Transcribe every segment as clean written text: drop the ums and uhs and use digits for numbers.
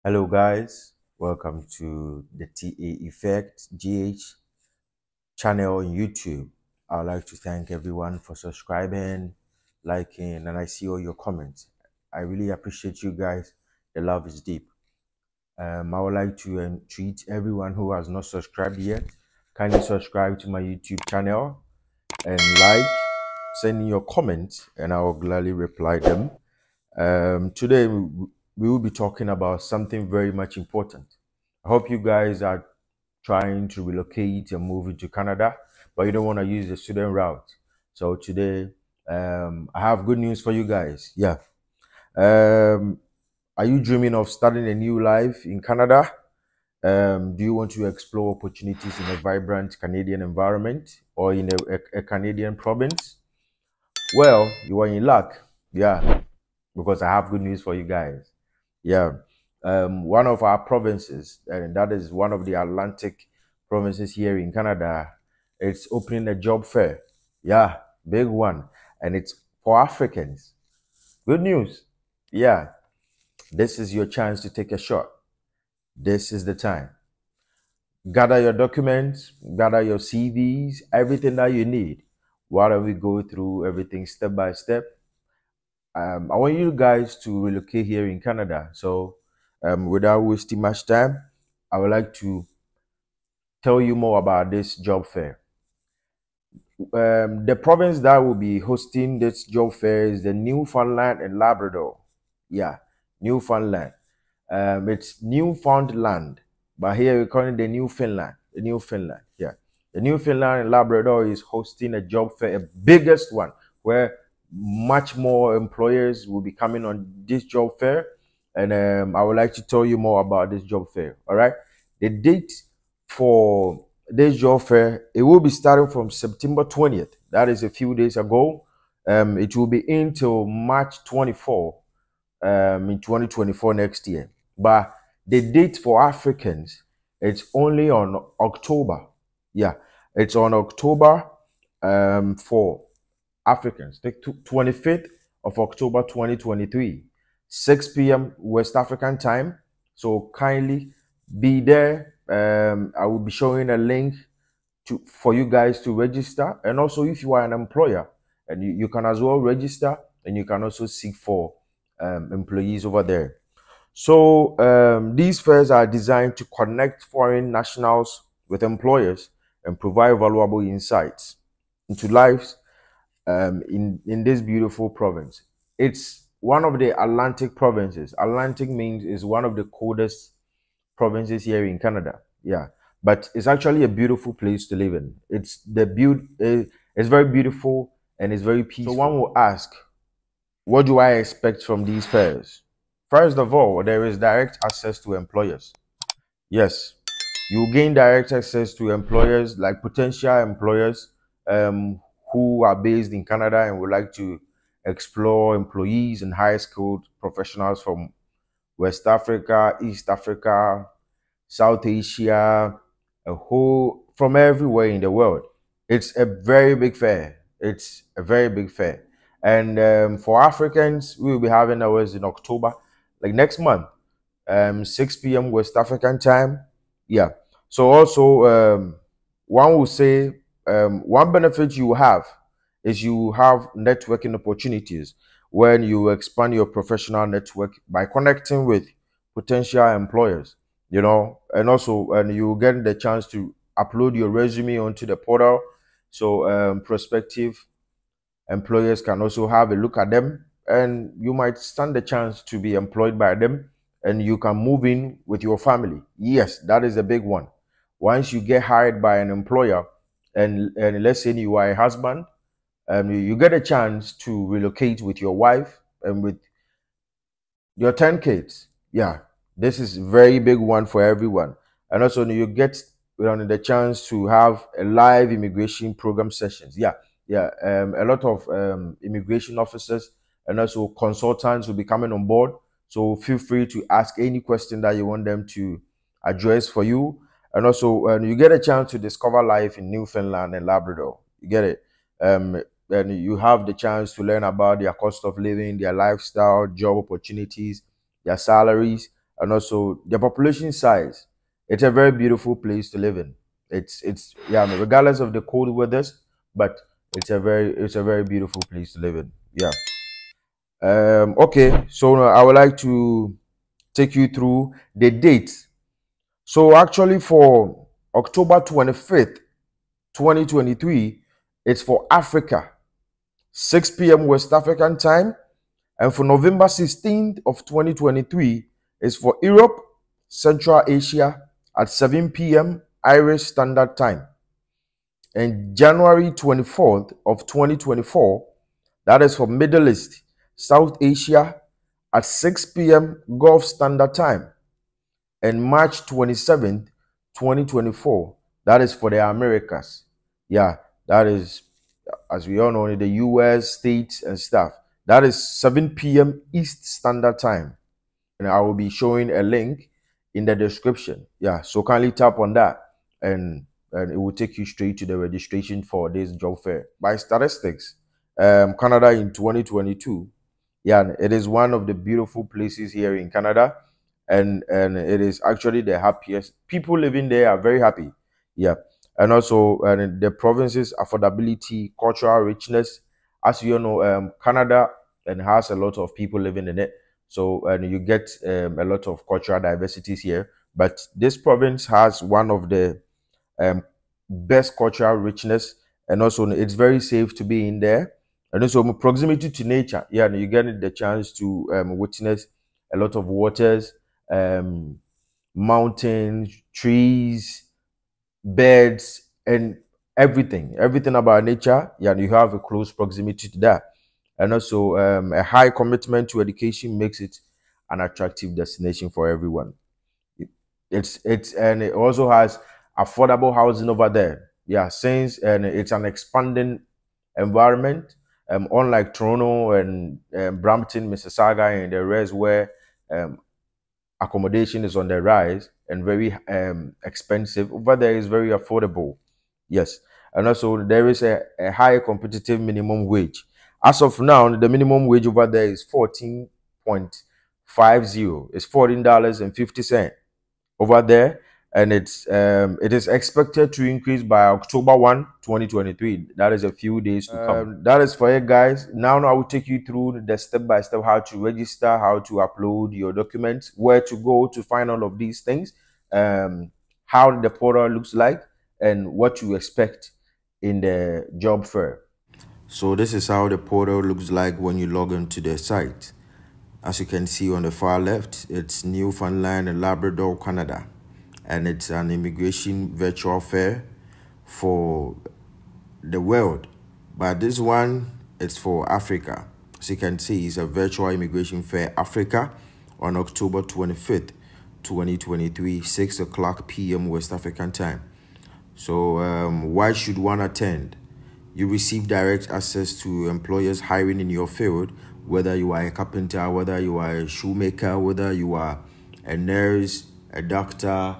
Hello guys, welcome to the TA Effect GH channel on YouTube. I would like to thank everyone for subscribing, liking, and I see all your comments. I really appreciate you guys. The love is deep. I would like to treat everyone who has not subscribed yet. Kindly subscribe to my YouTube channel and send in your comments, and I will gladly reply them. Today we will be talking about something very much important. I hope you guys are trying to relocate and move into Canada, but you don't want to use the student route. So today, I have good news for you guys. Yeah. Um, are you dreaming of starting a new life in Canada? Do you want to explore opportunities in a vibrant Canadian environment or in a Canadian province? Well, you are in luck. Yeah, because I have good news for you guys. Yeah. One of our provinces, and that is one of the Atlantic provinces here in Canada, it's opening a job fair. Yeah, big one. And it's for Africans. Good news. Yeah, this is your chance to take a shot. This is the time. Gather your documents, gather your CVs, everything that you need. Why don't we go through everything step by step? I want you guys to relocate here in Canada. So, without wasting much time, I would like to tell you more about this job fair. The province that will be hosting this job fair is the Newfoundland and Labrador. Yeah, Newfoundland. It's Newfoundland, but here we call it the Newfoundland. The Newfoundland. Yeah, the Newfoundland and Labrador is hosting a job fair, a biggest one, where much more employers will be coming on this job fair, and I would like to tell you more about this job fair. All right, the date for this job fair, it will be starting from September 20th. That is a few days ago. It will be until March 24 in 2024 next year. But the date for Africans, it's only on October. Yeah, it's on October for Africans, the 25th of October 2023, 6 p.m. West African time. So kindly be there. I will be showing a link for you guys to register. And also, if you are an employer, and you can as well register, and you can also seek for employees over there. So these fairs are designed to connect foreign nationals with employers and provide valuable insights into lives in this beautiful province. It's one of the Atlantic provinces. Atlantic means is one of the coldest provinces here in Canada. Yeah, but it's actually a beautiful place to live in. It's very beautiful and it's very peaceful. So one will ask, what do I expect from these fairs? First of all, there is direct access to employers. Yes, you gain direct access to employers, like potential employers who are based in Canada and would like to explore employees and high skilled professionals from West Africa, East Africa, South Asia, a whole from everywhere in the world. It's a very big fair. It's a very big fair. And for Africans, we will be having ours in October, like next month, 6 p.m. West African time. Yeah. So also, one will say one benefit you have is you have networking opportunities when you expand your professional network by connecting with potential employers, and also and you get the chance to upload your resume onto the portal, so prospective employers can also have a look at them, and you might stand the chance to be employed by them, and you can move in with your family. Yes, that is a big one. Once you get hired by an employer, and let's say you are a husband, you get a chance to relocate with your wife and with your 10 kids. Yeah, this is a very big one for everyone. And also you get the chance to have a live immigration program sessions. Yeah, yeah. A lot of immigration officers and also consultants will be coming on board. So feel free to ask any question that you want them to address for you. And also you get a chance to discover life in Newfoundland and Labrador. You get it. And you have the chance to learn about their cost of living, their lifestyle, job opportunities, their salaries, and also the population size. It's a very beautiful place to live in. It's yeah, regardless of the cold weathers, but it's a very beautiful place to live in. Yeah. Okay, so I would like to take you through the dates. So actually, for October 25th, 2023, it's for Africa, 6 p.m. West African time. And for November 16th of 2023, it's for Europe, Central Asia at 7 p.m. Irish Standard Time. And January 24th of 2024, that is for Middle East, South Asia at 6 p.m. Gulf Standard Time. And March 27th, 2024, that is for the Americas. Yeah, that is, as we all know, in the US, states, and stuff. That is 7 p.m. East Standard Time. And I will be showing a link in the description. Yeah, so kindly tap on that and it will take you straight to the registration for this job fair. By statistics, Canada in 2022, yeah, it is one of the beautiful places here in Canada, and it is actually the happiest. People living there are very happy. Yeah, and also the province's affordability, cultural richness. As you know, Canada and has a lot of people living in it, so and you get a lot of cultural diversities here. But this province has one of the um, best cultural richness, and also it's very safe to be in there, and also proximity to nature. Yeah, and you get the chance to witness a lot of waters, um, mountains, trees, birds, and everything about nature. Yeah, and you have a close proximity to that, and also a high commitment to education makes it an attractive destination for everyone. It's and it also has affordable housing over there. Yeah, since and it's an expanding environment. Unlike Toronto and Brampton, Mississauga, and the rest where um, accommodation is on the rise and very expensive. Over there is very affordable. Yes, and also there is a high competitive minimum wage. As of now, the minimum wage over there is 14.50. It's $14.50 over there, and it is expected to increase by October 1, 2023. That is a few days to come. That is for it, guys. Now I will take you through the step by step how to register, how to upload your documents, where to go to find all of these things, how the portal looks like, and what to expect in the job fair. So this is how the portal looks like when you log into the site. As you can see on the far left, it's Newfoundland and Labrador, Canada. And it's an immigration virtual fair for the world. But this one, it's for Africa. As you can see, it's a virtual immigration fair Africa on October 25th, 2023, 6 o'clock p.m. West African time. So why should one attend? You receive direct access to employers hiring in your field, whether you are a carpenter, whether you are a shoemaker, whether you are a nurse, a doctor,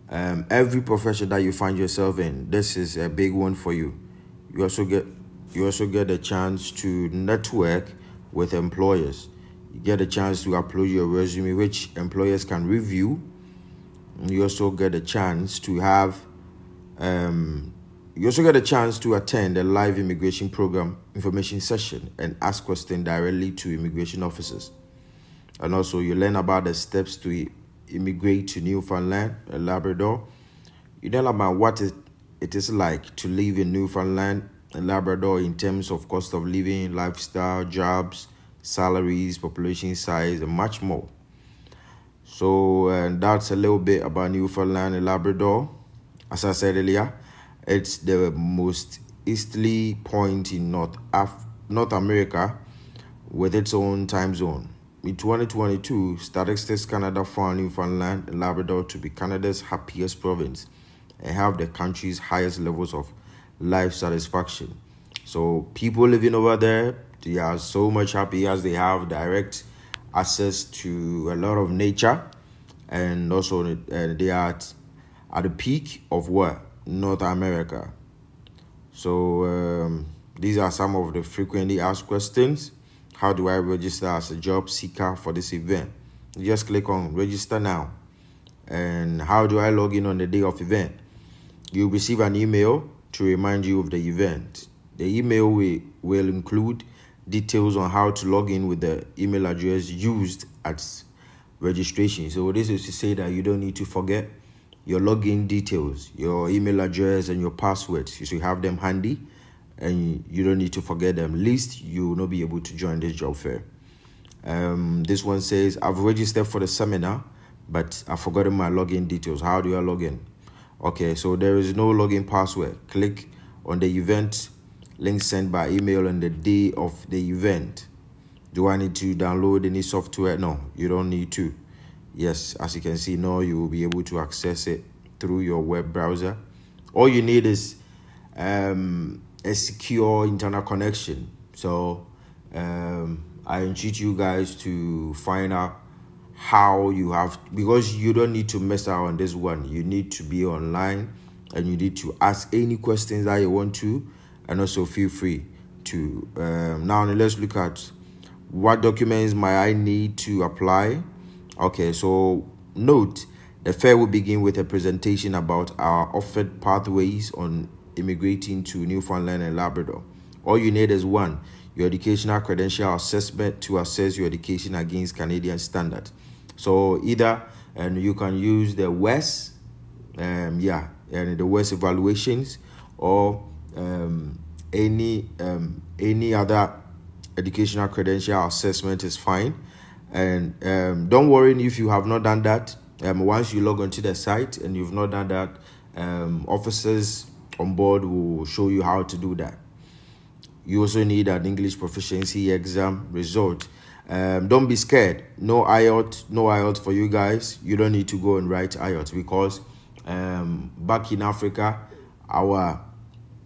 every profession that you find yourself in. This is a big one for you. You also get a chance to network with employers. You get a chance to upload your resume, which employers can review. And you also get a chance to have you also get a chance to attend a live immigration program information session and ask questions directly to immigration officers. And also you learn about the steps to immigrate to Newfoundland and Labrador. You learn about what it is like to live in Newfoundland and Labrador in terms of cost of living, lifestyle, jobs, salaries, population size, and much more. So that's a little bit about Newfoundland and Labrador. As I said earlier, it's the most easterly point in North America with its own time zone. In 2022, Statistics Canada found Newfoundland and Labrador to be Canada's happiest province and have the country's highest levels of life satisfaction. So people living over there, they are so much happy as they have direct access to a lot of nature, and also they are at the peak of what? North America. So these are some of the frequently asked questions. How do I register as a job seeker for this event? just click on register now. And how do I log in on the day of event? You'll receive an email to remind you of the event. The email will include details on how to log in with the email address used at registration. So this is to say that you don't need to forget your login details, your email address and your passwords. You should have them handy and you don't need to forget them. Least you will not be able to join this job fair. This one says, I've registered for the seminar, but I've forgotten my login details. How do I log in? Okay, so there is no login password. Click on the event link sent by email on the day of the event. Do I need to download any software? No, you don't need to. Yes, as you can see, no, you will be able to access it through your web browser. All you need is a secure internet connection. So I entreat you guys to find out how you have, because you don't need to mess around on this one. You need to be online and you need to ask any questions that you want to, and also feel free to. Now let's look at what documents might I need to apply. Okay, so note, the fair will begin with a presentation about our offered pathways on immigrating to Newfoundland and Labrador. All you need is one, your educational credential assessment to assess your education against Canadian standards. So either, and you can use the WES, and the WES evaluations, or any other educational credential assessment is fine. And don't worry if you have not done that. Once you log onto the site and you've not done that, officers on board will show you how to do that. You also need an English proficiency exam result. Don't be scared. No IELTS for you guys. You don't need to go and write IELTS, because back in Africa, our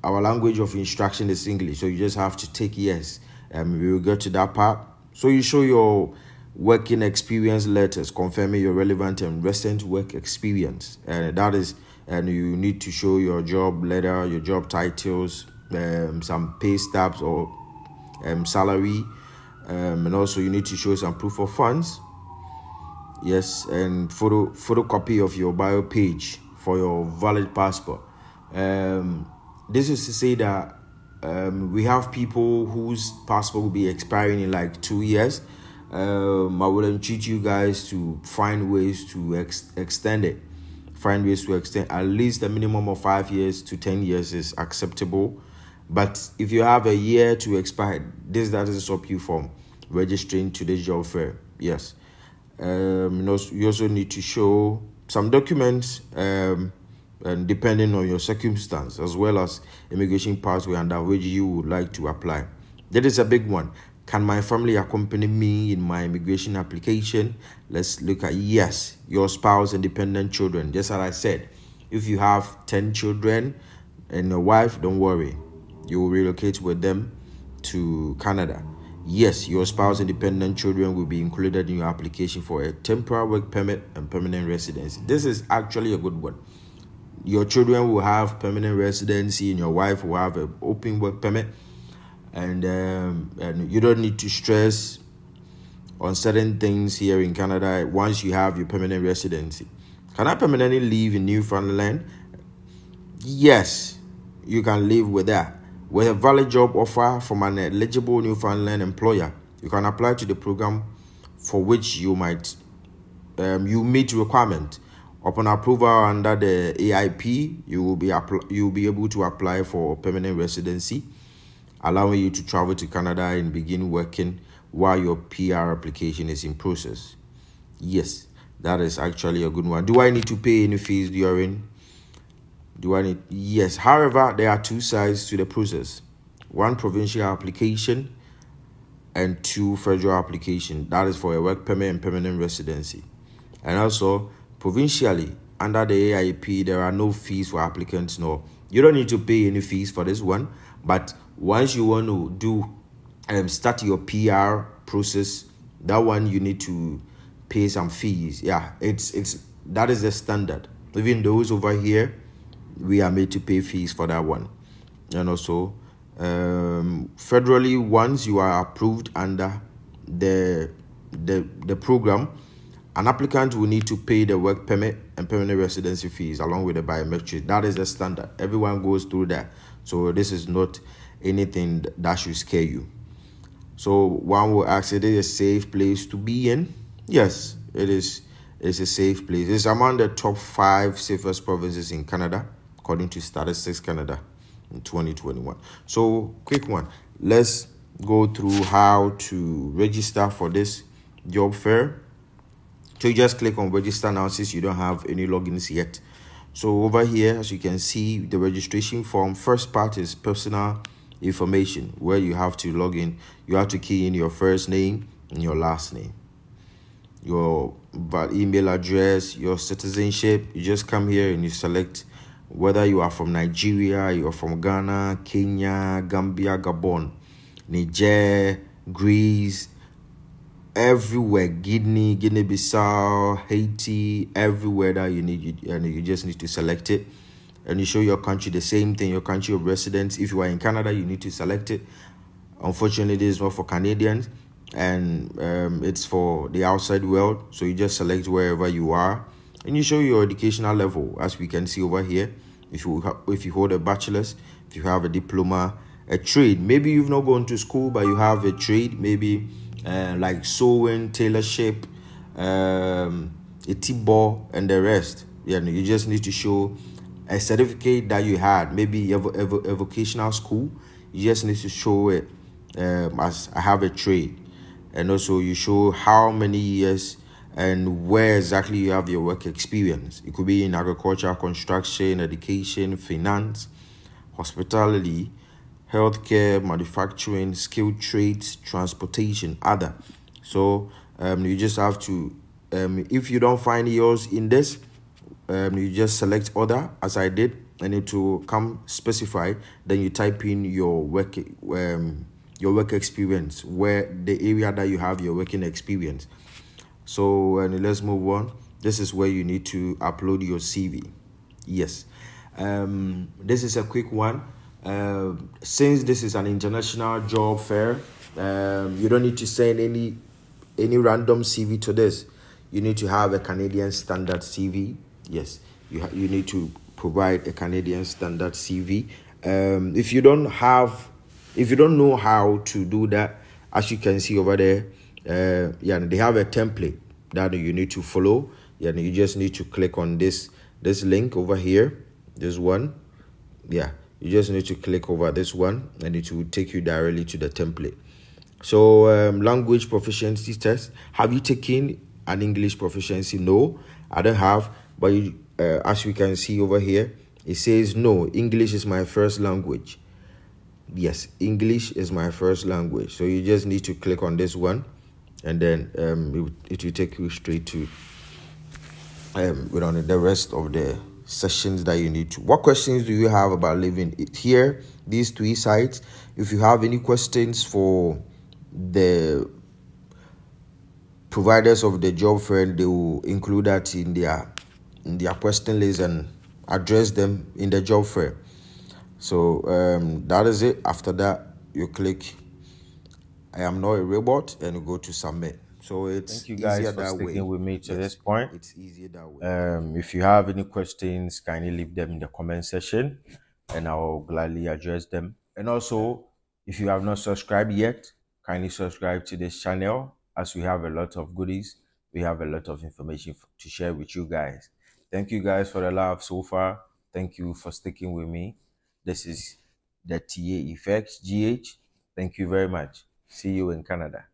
language of instruction is English. So you just have to take yes. We will get to that part. So you show your working experience letters confirming your relevant and recent work experience, and you need to show your job letter, your job titles, some pay stubs or salary, and also you need to show some proof of funds. Yes, and photocopy of your bio page for your valid passport. This is to say that we have people whose passport will be expiring in like 2 years. I will entreat you guys to find ways to extend it. Find ways to extend. At least a minimum of 5 years to 10 years is acceptable. But if you have a year to expire, this doesn't stop you from registering to this job fair. Yes. You also need to show some documents, and depending on your circumstance, as well as immigration pathway under which you would like to apply. That is a big one. Can my family accompany me in my immigration application? Let's look at yes, your spouse and dependent children. Just as I said, if you have 10 children and a wife, don't worry. You will relocate with them to Canada. Yes, your spouse and dependent children will be included in your application for a temporary work permit and permanent residency. This is actually a good one. Your children will have permanent residency and your wife will have an open work permit. And you don't need to stress on certain things here in Canada once you have your permanent residency. Can I permanently live in Newfoundland? Yes, you can live with that. With a valid job offer from an eligible Newfoundland employer, you can apply to the program for which you might you meet requirement. Upon approval under the AIP, you will be able to apply for permanent residency, allowing you to travel to Canada and begin working while your PR application is in process. Yes, that is actually a good one. Do I need to pay any fees during? Yes. However, there are two sides to the process. One provincial application and two federal application. That is for a work permit and permanent residency. And also, provincially, under the AIP, there are no fees for applicants. No, you don't need to pay any fees for this one. But once you want to start your PR process, that one you need to pay some fees. Yeah, that is the standard. Even those over here, we are made to pay fees for that one. And also, federally, once you are approved under the program, An applicant will need to pay the work permit and permanent residency fees along with the biometric. That is the standard. Everyone goes through that. So this is not anything that should scare you. So one will ask, is it a safe place to be in? Yes, it is. It's a safe place. It's among the top 5 safest provinces in Canada, according to Statistics Canada in 2021. So quick one. Let's go through how to register for this job fair. So you just click on register now since you don't have any logins yet. So over here, as you can see, the registration form, first part is personal information, where you have to log in. You have to key in your first name and your last name, your email address, your citizenship. You just come here and you select whether you are from Nigeria, you are from Ghana, Kenya, Gambia, Gabon, Niger, Greece, everywhere, Guinea-Bissau, Haiti, everywhere that you need, and you just need to select it, and you show your country. The same thing, your country of residence. If you are in Canada, you need to select it. Unfortunately, this is not for Canadians, and it's for the outside world. So you just select wherever you are, and you show your educational level, as we can see over here. If you hold a bachelor's, if you have a diploma, a trade. Maybe you've not gone to school, but you have a trade. Maybe like sewing, tailorship, a T-ball, and the rest. Yeah, you just need to show a certificate that you had. Maybe you have a vocational school. You just need to show it as I have a trade. And also you show how many years and where exactly you have your work experience. It could be in agriculture, construction, education, finance, hospitality, healthcare, manufacturing, skilled trades, transportation, other. So you just have to, if you don't find yours in this, you just select other, as I did, and it will come specified. Then you type in your work experience, where the area that you have your working experience. So let's move on. This is where you need to upload your CV. Yes, this is a quick one. Since this is an international job fair, you don't need to send any random CV to this. You need to have a Canadian standard CV. Yes, you need to provide a Canadian standard CV. If you don't know how to do that, as you can see over there, they have a template that you need to follow. You just need to click on this link over here, this one. You just need to click over this one, and it will take you directly to the template. So language proficiency test. Have you taken an English proficiency? No, I don't have. But as we can see over here, it says no, English is my first language. Yes, English is my first language. So you just need to click on this one, and then it will take you straight to the rest of the sessions that you need to. What questions do you have about living here, these 3 sites? If you have any questions for the providers of the job fair, they will include that in their question list and address them in the job fair. So that is it. After that, you click I am not a robot and you go to submit. So it's Thank you guys easier for that sticking way. with me to Yes, this point. it's easier that way. If you have any questions, kindly leave them in the comment section and I'll gladly address them. And also, if you have not subscribed yet, kindly subscribe to this channel, as we have a lot of goodies. We have a lot of information to share with you guys. Thank you guys for the love so far. Thank you for sticking with me. This is the TA Effects GH. Thank you very much. See you in Canada.